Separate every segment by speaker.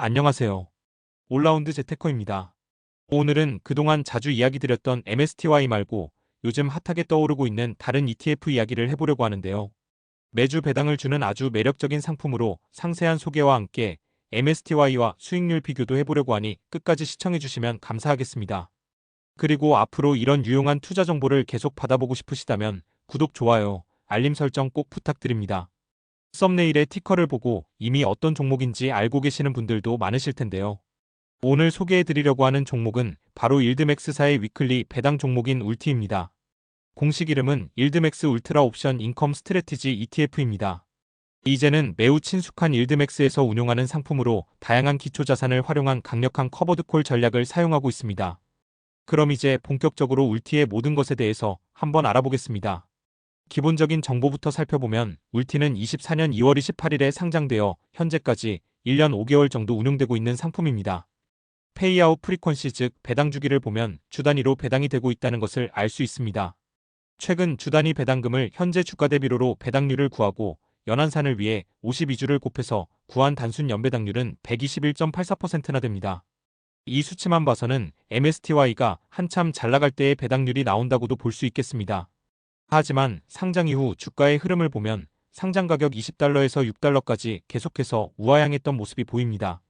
Speaker 1: 안녕하세요. 올라운드 재테커입니다. 오늘은 그동안 자주 이야기 드렸던 MSTY 말고 요즘 핫하게 떠오르고 있는 다른 ETF 이야기를 해보려고 하는데요. 매주 배당을 주는 아주 매력적인 상품으로 상세한 소개와 함께 MSTY와 수익률 비교도 해보려고 하니 끝까지 시청해주시면 감사하겠습니다. 그리고 앞으로 이런 유용한 투자 정보를 계속 받아보고 싶으시다면 구독, 좋아요, 알림 설정 꼭 부탁드립니다. 썸네일의 티커를 보고 이미 어떤 종목인지 알고 계시는 분들도 많으실 텐데요. 오늘 소개해드리려고 하는 종목은 바로 일드맥스사의 위클리 배당 종목인 울티입니다. 공식 이름은 일드맥스 울트라 옵션 인컴 스트래티지 ETF입니다. 이제는 매우 친숙한 일드맥스에서 운용하는 상품으로 다양한 기초자산을 활용한 강력한 커버드콜 전략을 사용하고 있습니다. 그럼 이제 본격적으로 울티의 모든 것에 대해서 한번 알아보겠습니다. 기본적인 정보부터 살펴보면 울티는 24년 2월 28일에 상장되어 현재까지 1년 5개월 정도 운용되고 있는 상품입니다. 페이아웃 프리퀀시 즉 배당 주기를 보면 주 단위로 배당이 되고 있다는 것을 알 수 있습니다. 최근 주 단위 배당금을 현재 주가 대비로로 배당률을 구하고 연한산을 위해 52주를 곱해서 구한 단순 연배당률은 121.84%나 됩니다. 이 수치만 봐서는 MSTY가 한참 잘 나갈 때의 배당률이 나온다고도 볼 수 있겠습니다. 하지만 상장 이후 주가의 흐름을 보면 상장 가격 20달러에서 6달러까지 계속해서 우하향했던 모습이 보입니다.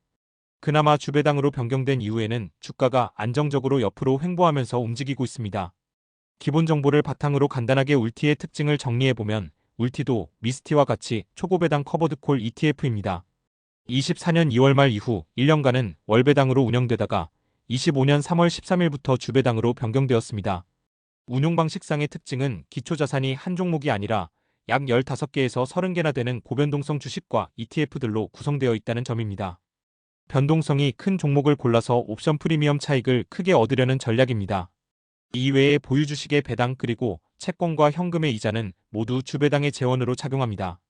Speaker 1: 그나마 주배당으로 변경된 이후에는 주가가 안정적으로 옆으로 횡보하면서 움직이고 있습니다. 기본 정보를 바탕으로 간단하게 울티의 특징을 정리해보면 울티도 미스티와 같이 초고배당 커버드콜 ETF입니다. 24년 2월 말 이후 1년간은 월배당으로 운영되다가 25년 3월 13일부터 주배당으로 변경되었습니다. 운용 방식상의 특징은 기초자산이 한 종목이 아니라 약 15개에서 30개나 되는 고변동성 주식과 ETF들로 구성되어 있다는 점입니다. 변동성이 큰 종목을 골라서 옵션 프리미엄 차익을 크게 얻으려는 전략입니다. 이외에 보유 주식의 배당 그리고 채권과 현금의 이자는 모두 주배당의 재원으로 작용합니다.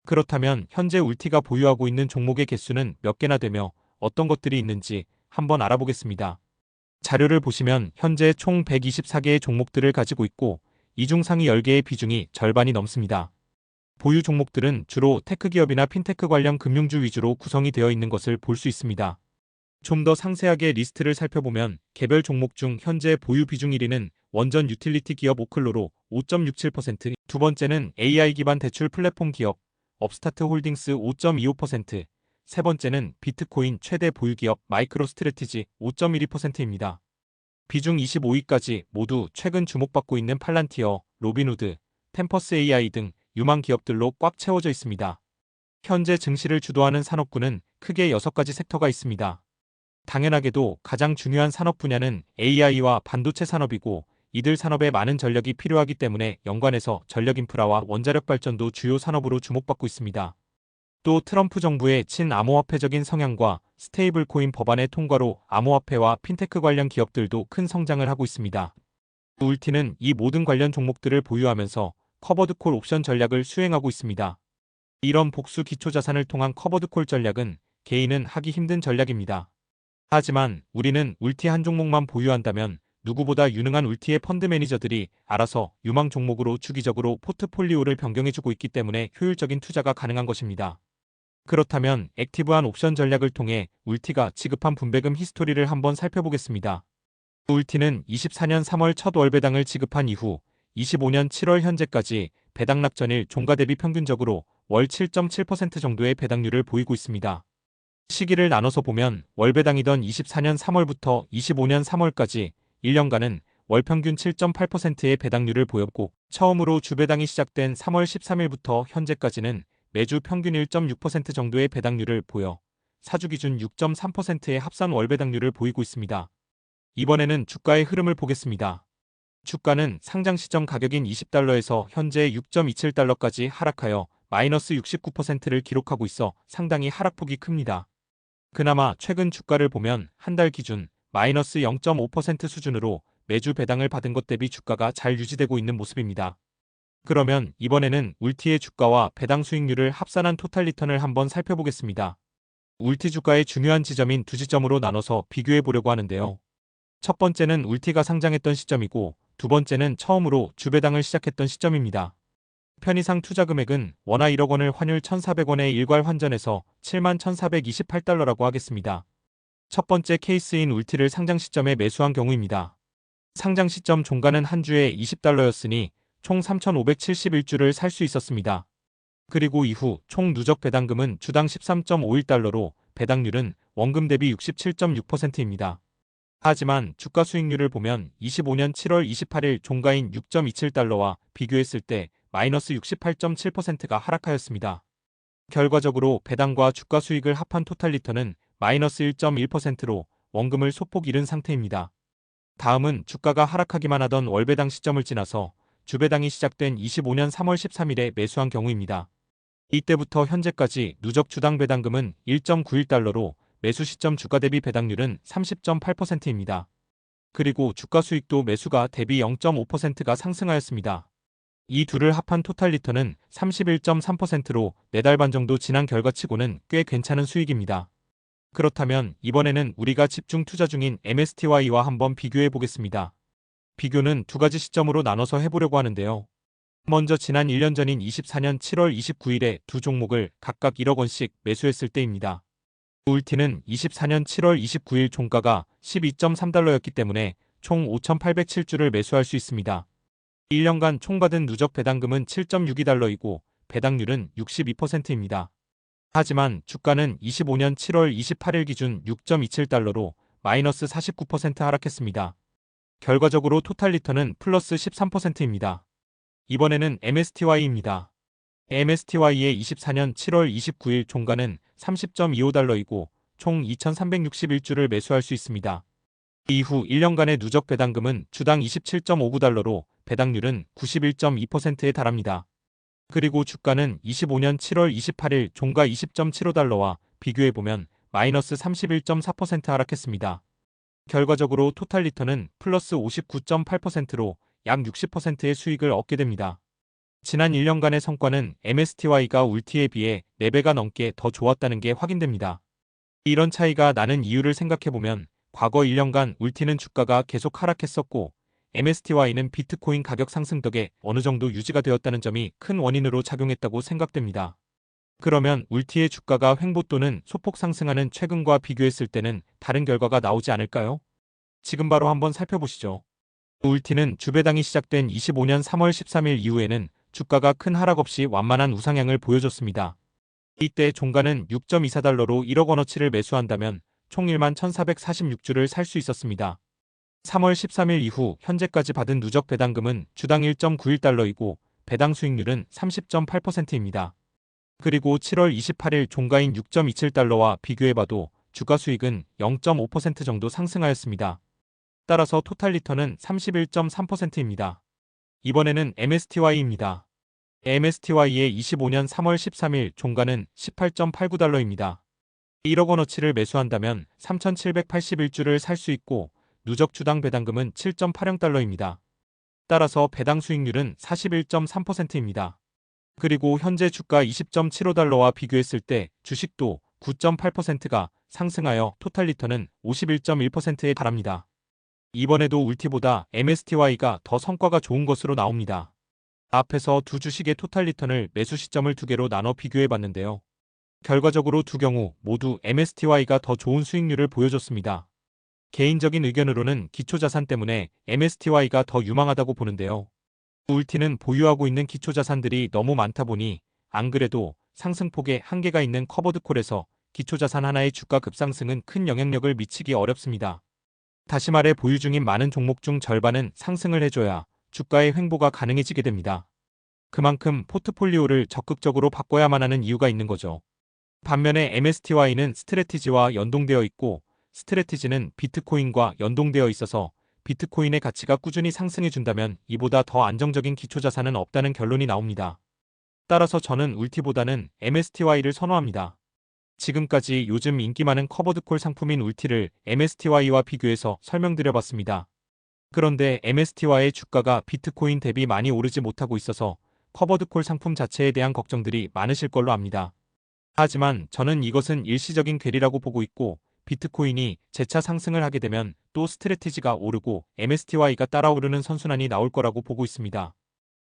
Speaker 1: 그렇다면 현재 울티가 보유하고 있는 종목의 개수는 몇 개나 되며 어떤 것들이 있는지 한번 알아보겠습니다. 자료를 보시면 현재 총 124개의 종목들을 가지고 있고 이 중 상위 10개의 비중이 절반이 넘습니다. 보유 종목들은 주로 테크 기업이나 핀테크 관련 금융주 위주로 구성이 되어 있는 것을 볼 수 있습니다. 좀 더 상세하게 리스트를 살펴보면 개별 종목 중 현재 보유 비중 1위는 원전 유틸리티 기업 오클로로 5.67%, 두 번째는 AI 기반 대출 플랫폼 기업 업스타트 홀딩스 5.25%, 세 번째는 비트코인 최대 보유 기업 마이크로스트래티지 5.12%입니다. 비중 25위까지 모두 최근 주목받고 있는 팔란티어, 로빈후드, 템퍼스 AI 등 유망 기업들로 꽉 채워져 있습니다. 현재 증시를 주도하는 산업군은 크게 6가지 섹터가 있습니다. 당연하게도 가장 중요한 산업 분야는 AI와 반도체 산업이고 이들 산업에 많은 전력이 필요하기 때문에 연관해서 전력 인프라와 원자력 발전도 주요 산업으로 주목받고 있습니다. 또 트럼프 정부의 친암호화폐적인 성향과 스테이블 코인 법안의 통과로 암호화폐와 핀테크 관련 기업들도 큰 성장을 하고 있습니다. 울티는 이 모든 관련 종목들을 보유하면서 커버드콜 옵션 전략을 수행하고 있습니다. 이런 복수 기초자산을 통한 커버드콜 전략은 개인은 하기 힘든 전략입니다. 하지만 우리는 울티 한 종목만 보유한다면 누구보다 유능한 울티의 펀드 매니저들이 알아서 유망 종목으로 주기적으로 포트폴리오를 변경해주고 있기 때문에 효율적인 투자가 가능한 것입니다. 그렇다면 액티브한 옵션 전략을 통해 울티가 지급한 분배금 히스토리를 한번 살펴보겠습니다. 울티는 24년 3월 첫 월배당을 지급한 이후 25년 7월 현재까지 배당납 전일 종가 대비 평균적으로 월 7.7% 정도의 배당률을 보이고 있습니다. 시기를 나눠서 보면 월배당이던 24년 3월부터 25년 3월까지 1년간은 월평균 7.8%의 배당률을 보였고 처음으로 주배당이 시작된 3월 13일부터 현재까지는 매주 평균 1.6% 정도의 배당률을 보여 사주 기준 6.3%의 합산 월배당률을 보이고 있습니다. 이번에는 주가의 흐름을 보겠습니다. 주가는 상장 시점 가격인 20달러에서 현재 6.27달러까지 하락하여 마이너스 69%를 기록하고 있어 상당히 하락폭이 큽니다. 그나마 최근 주가를 보면 한 달 기준 마이너스 0.5% 수준으로 매주 배당을 받은 것 대비 주가가 잘 유지되고 있는 모습입니다. 그러면 이번에는 울티의 주가와 배당 수익률을 합산한 토탈 리턴을 한번 살펴보겠습니다. 울티 주가의 중요한 지점인 두 지점으로 나눠서 비교해 보려고 하는데요. 첫 번째는 울티가 상장했던 시점이고 두 번째는 처음으로 주배당을 시작했던 시점입니다. 편의상 투자 금액은 원화 1억 원을 환율 1,400원에 일괄 환전해서 71,428달러라고 하겠습니다. 첫 번째 케이스인 울티를 상장 시점에 매수한 경우입니다. 상장 시점 종가는 한 주에 20달러였으니 총 3,571주를 살 수 있었습니다. 그리고 이후 총 누적 배당금은 주당 13.51달러로 배당률은 원금 대비 67.6%입니다. 하지만 주가 수익률을 보면 25년 7월 28일 종가인 6.27달러와 비교했을 때 마이너스 68.7%가 하락하였습니다. 결과적으로 배당과 주가 수익을 합한 토탈 리턴은 마이너스 1.1%로 원금을 소폭 잃은 상태입니다. 다음은 주가가 하락하기만 하던 월배당 시점을 지나서 주배당이 시작된 25년 3월 13일에 매수한 경우입니다. 이때부터 현재까지 누적 주당 배당금은 1.91달러로 매수 시점 주가 대비 배당률은 30.8%입니다. 그리고 주가 수익도 매수가 대비 0.5%가 상승하였습니다. 이 둘을 합한 토탈 리턴은 31.3%로 4달 반 정도 지난 결과치고는 꽤 괜찮은 수익입니다. 그렇다면 이번에는 우리가 집중 투자 중인 MSTY와 한번 비교해 보겠습니다. 비교는 두 가지 시점으로 나눠서 해보려고 하는데요. 먼저 지난 1년 전인 24년 7월 29일에 두 종목을 각각 1억 원씩 매수했을 때입니다. 울티는 24년 7월 29일 종가가 12.3달러였기 때문에 총 5,807주를 매수할 수 있습니다. 1년간 총 받은 누적 배당금은 7.62달러이고 배당률은 62%입니다. 하지만 주가는 25년 7월 28일 기준 6.27달러로 마이너스 49% 하락했습니다. 결과적으로 토탈 리턴은 플러스 13%입니다. 이번에는 MSTY입니다. MSTY의 24년 7월 29일 종가는 30.25달러이고 총 2,361주를 매수할 수 있습니다. 이후 1년간의 누적 배당금은 주당 27.59달러로 배당률은 91.2%에 달합니다. 그리고 주가는 25년 7월 28일 종가 20.75달러와 비교해보면 마이너스 31.4% 하락했습니다. 결과적으로 토탈 리턴은 플러스 59.8%로 약 60%의 수익을 얻게 됩니다. 지난 1년간의 성과는 MSTY가 울티에 비해 4배가 넘게 더 좋았다는 게 확인됩니다. 이런 차이가 나는 이유를 생각해보면 과거 1년간 울티는 주가가 계속 하락했었고 MSTY는 비트코인 가격 상승 덕에 어느 정도 유지가 되었다는 점이 큰 원인으로 작용했다고 생각됩니다. 그러면 울티의 주가가 횡보 또는 소폭 상승하는 최근과 비교했을 때는 다른 결과가 나오지 않을까요? 지금 바로 한번 살펴보시죠. 울티는 주배당이 시작된 25년 3월 13일 이후에는 주가가 큰 하락 없이 완만한 우상향을 보여줬습니다. 이때 종가는 6.24달러로 1억 원어치를 매수한다면 총 1만 1,446주를 살 수 있었습니다. 3월 13일 이후 현재까지 받은 누적 배당금은 주당 1.91달러이고 배당 수익률은 30.8%입니다. 그리고 7월 28일 종가인 6.27달러와 비교해봐도 주가 수익은 0.5% 정도 상승하였습니다. 따라서 토탈 리턴은 31.3%입니다. 이번에는 MSTY입니다. MSTY의 25년 3월 13일 종가는 18.89달러입니다. 1억 원어치를 매수한다면 3,781주를 살 수 있고 누적 주당 배당금은 7.80달러입니다. 따라서 배당 수익률은 41.3%입니다. 그리고 현재 주가 20.75달러와 비교했을 때 주식도 9.8%가 상승하여 토탈 리턴은 51.1%에 달합니다. 이번에도 울티보다 MSTY가 더 성과가 좋은 것으로 나옵니다. 앞에서 두 주식의 토탈 리턴을 매수 시점을 두 개로 나눠 비교해 봤는데요. 결과적으로 두 경우 모두 MSTY가 더 좋은 수익률을 보여줬습니다. 개인적인 의견으로는 기초자산 때문에 MSTY가 더 유망하다고 보는데요. 울티는 보유하고 있는 기초자산들이 너무 많다 보니 안 그래도 상승폭에 한계가 있는 커버드콜에서 기초자산 하나의 주가 급상승은 큰 영향력을 미치기 어렵습니다. 다시 말해 보유 중인 많은 종목 중 절반은 상승을 해줘야 주가의 횡보가 가능해지게 됩니다. 그만큼 포트폴리오를 적극적으로 바꿔야만 하는 이유가 있는 거죠. 반면에 MSTY는 스트래티지와 연동되어 있고 스트래티지는 비트코인과 연동되어 있어서 비트코인의 가치가 꾸준히 상승해준다면 이보다 더 안정적인 기초자산은 없다는 결론이 나옵니다. 따라서 저는 울티보다는 MSTY를 선호합니다. 지금까지 요즘 인기 많은 커버드콜 상품인 울티를 MSTY와 비교해서 설명드려봤습니다. 그런데 MSTY의 주가가 비트코인 대비 많이 오르지 못하고 있어서 커버드콜 상품 자체에 대한 걱정들이 많으실 걸로 압니다. 하지만 저는 이것은 일시적인 괴리라고 보고 있고 비트코인이 재차 상승을 하게 되면 또 스트래티지가 오르고 MSTY가 따라오르는 선순환이 나올 거라고 보고 있습니다.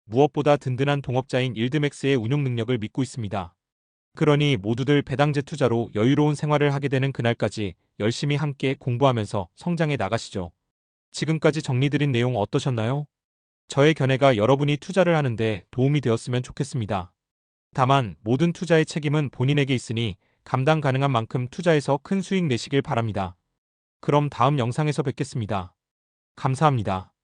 Speaker 1: 무엇보다 든든한 동업자인 일드맥스의 운용 능력을 믿고 있습니다. 그러니 모두들 배당제 투자로 여유로운 생활을 하게 되는 그날까지 열심히 함께 공부하면서 성장해 나가시죠. 지금까지 정리드린 내용 어떠셨나요? 저의 견해가 여러분이 투자를 하는데 도움이 되었으면 좋겠습니다. 다만 모든 투자의 책임은 본인에게 있으니 감당 가능한 만큼 투자해서 큰 수익 내시길 바랍니다. 그럼 다음 영상에서 뵙겠습니다. 감사합니다.